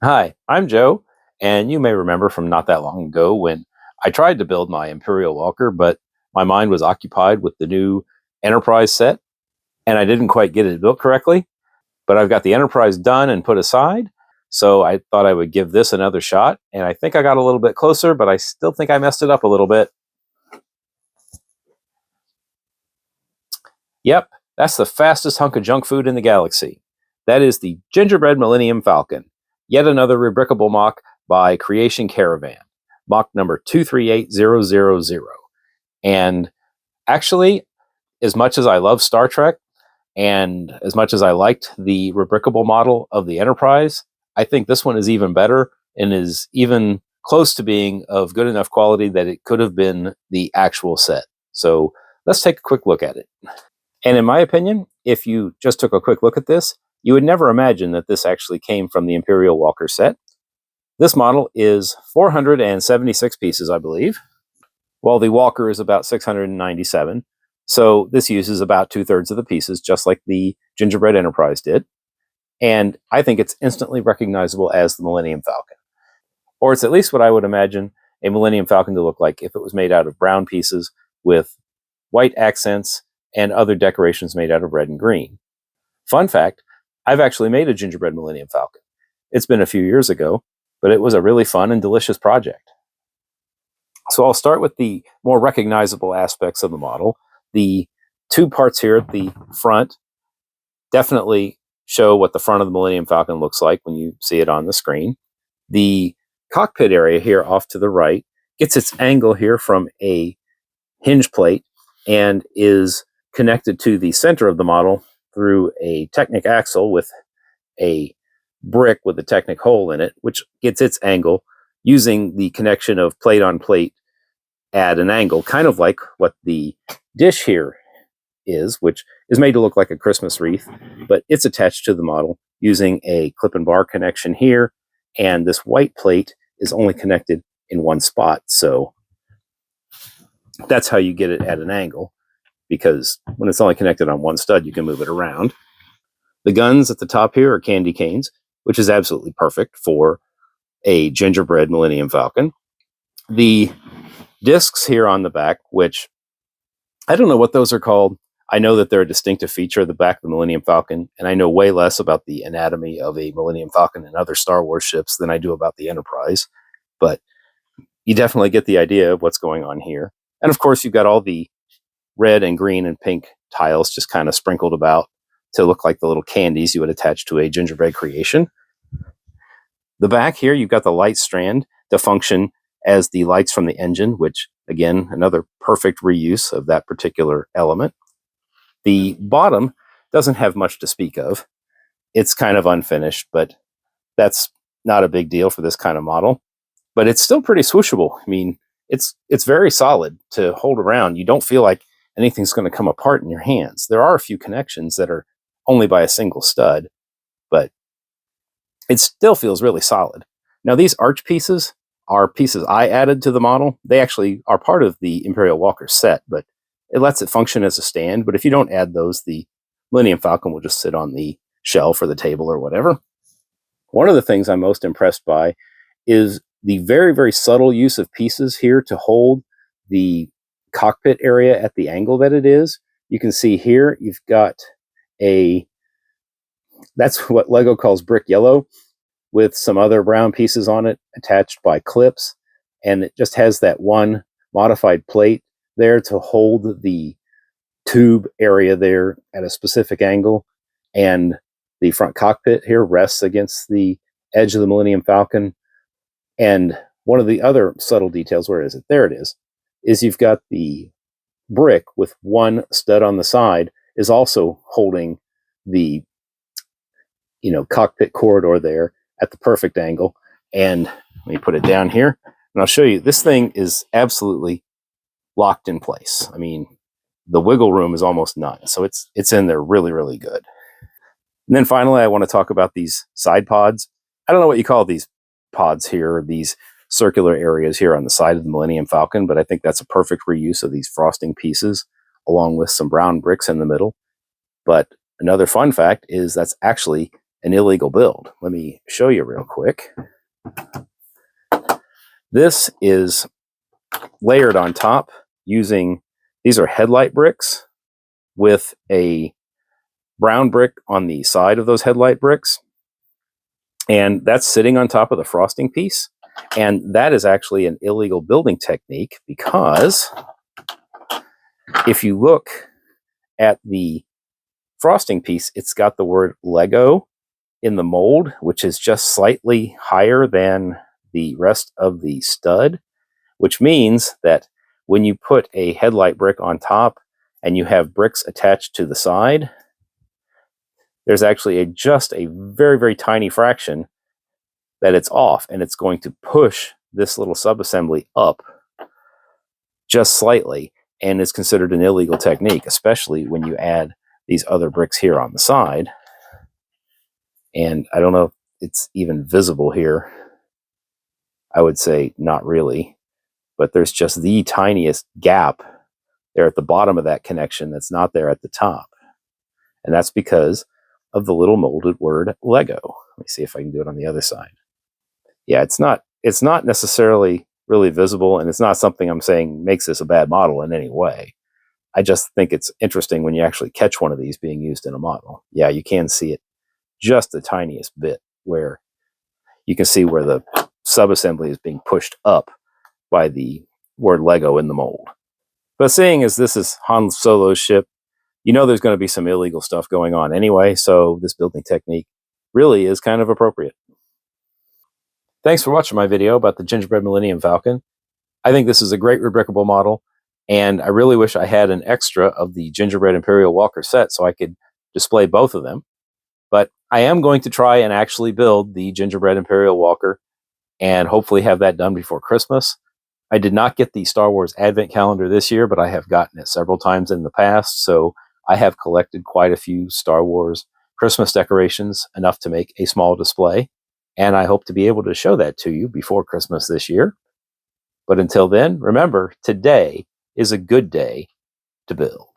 Hi, I'm Joe, and you may remember from not that long ago when I tried to build my Imperial Walker, but my mind was occupied with the new Enterprise set, and I didn't quite get it built correctly. But I've got the Enterprise done and put aside, so I thought I would give this another shot, and I think I got a little bit closer, but I still think I messed it up a little bit. Yep, that's the fastest hunk of junk food in the galaxy. That is the Gingerbread Millennium Falcon, yet another rebrickable MOC by CreationCaravan, MOC number 238000. And actually, as much as I love Star Trek, and as much as I liked the rebrickable model of the Enterprise, I think this one is even better and is even close to being of good enough quality that it could have been the actual set. So let's take a quick look at it. And in my opinion, if you just took a quick look at this, you would never imagine that this actually came from the Imperial Walker set. This model is 476 pieces, I believe, while the Walker is about 697. So this uses about 2/3 of the pieces, just like the Gingerbread Enterprise did. And I think it's instantly recognizable as the Millennium Falcon. Or it's at least what I would imagine a Millennium Falcon to look like if it was made out of brown pieces with white accents and other decorations made out of red and green. Fun fact, I've actually made a Gingerbread Millennium Falcon. It's been a few years ago, but it was a really fun and delicious project. So I'll start with the more recognizable aspects of the model. The two parts here at the front definitely show what the front of the Millennium Falcon looks like when you see it on the screen. The cockpit area here off to the right gets its angle here from a hinge plate and is connected to the center of the model through a Technic axle with a brick with a Technic hole in it, which gets its angle using the connection of plate on plate at an angle, kind of like what the dish here is, which is made to look like a Christmas wreath, but it's attached to the model using a clip and bar connection here, and this white plate is only connected in one spot. So that's how you get it at an angle, because when it's only connected on one stud, you can move it around. The guns at the top here are candy canes, which is absolutely perfect for a Gingerbread Millennium Falcon. The discs here on the back, which I don't know what those are called. I know that they're a distinctive feature of the back of the Millennium Falcon, and I know way less about the anatomy of a Millennium Falcon and other Star Wars ships than I do about the Enterprise, but you definitely get the idea of what's going on here. And of course, you've got all the red and green and pink tiles just kind of sprinkled about to look like the little candies you would attach to a gingerbread creation. The back here, you've got the light strand to function as the lights from the engine, which, again, another perfect reuse of that particular element. The bottom doesn't have much to speak of. It's kind of unfinished, but that's not a big deal for this kind of model. But it's still pretty swooshable. I mean, it's very solid to hold around. You don't feel like anything's going to come apart in your hands. There are a few connections that are only by a single stud, but it still feels really solid. Now, these arch pieces are pieces I added to the model. They actually are part of the Imperial Walker set, but it lets it function as a stand. But if you don't add those, the Millennium Falcon will just sit on the shelf or the table or whatever. One of the things I'm most impressed by is the very, very subtle use of pieces here to hold the cockpit area at the angle that it is. You can see here, you've got that's what LEGO calls brick yellow, with some other brown pieces on it attached by clips. And it just has that one modified plate there to hold the tube area there at a specific angle. And the front cockpit here rests against the edge of the Millennium Falcon. And one of the other subtle details, where is it? There it is you've got the brick with one stud on the side is also holding the cockpit corridor there at the perfect angle. And let me put it down here, and I'll show you. This thing is absolutely locked in place. I mean, the wiggle room is almost none. So it's in there really, really good. And then finally, I want to talk about these side pods. I don't know what you call these pods here, these circular areas here on the side of the Millennium Falcon, but I think that's a perfect reuse of these frosting pieces along with some brown bricks in the middle. But another fun fact is that's actually an illegal build. Let me show you real quick. This is layered on top using, these are headlight bricks with a brown brick on the side of those headlight bricks. And that's sitting on top of the frosting piece. And that is actually an illegal building technique, because if you look at the frosting piece, it's got the word LEGO in the mold, which is just slightly higher than the rest of the stud, which means that when you put a headlight brick on top and you have bricks attached to the side, there's actually just a very, very tiny fraction that it's off, and it's going to push this little subassembly up just slightly, and is considered an illegal technique, especially when you add these other bricks here on the side. And I don't know if it's even visible here. I would say not really, but there's just the tiniest gap there at the bottom of that connection that's not there at the top. And that's because of the little molded word LEGO. Let me see if I can do it on the other side. Yeah, it's not necessarily really visible, and it's not something I'm saying makes this a bad model in any way. I just think it's interesting when you actually catch one of these being used in a model. Yeah, you can see it just the tiniest bit, where you can see where the subassembly is being pushed up by the word LEGO in the mold. But seeing as this is Han Solo's ship, you know there's going to be some illegal stuff going on anyway, so this building technique really is kind of appropriate. Thanks for watching my video about the Gingerbread Millennium Falcon. I think this is a great rebrickable model, and I really wish I had an extra of the Gingerbread Imperial Walker set so I could display both of them. But I am going to try and actually build the Gingerbread Imperial Walker and hopefully have that done before Christmas. I did not get the Star Wars Advent Calendar this year, but I have gotten it several times in the past, so I have collected quite a few Star Wars Christmas decorations, enough to make a small display, and I hope to be able to show that to you before Christmas this year. But until then, remember, today is a good day to build.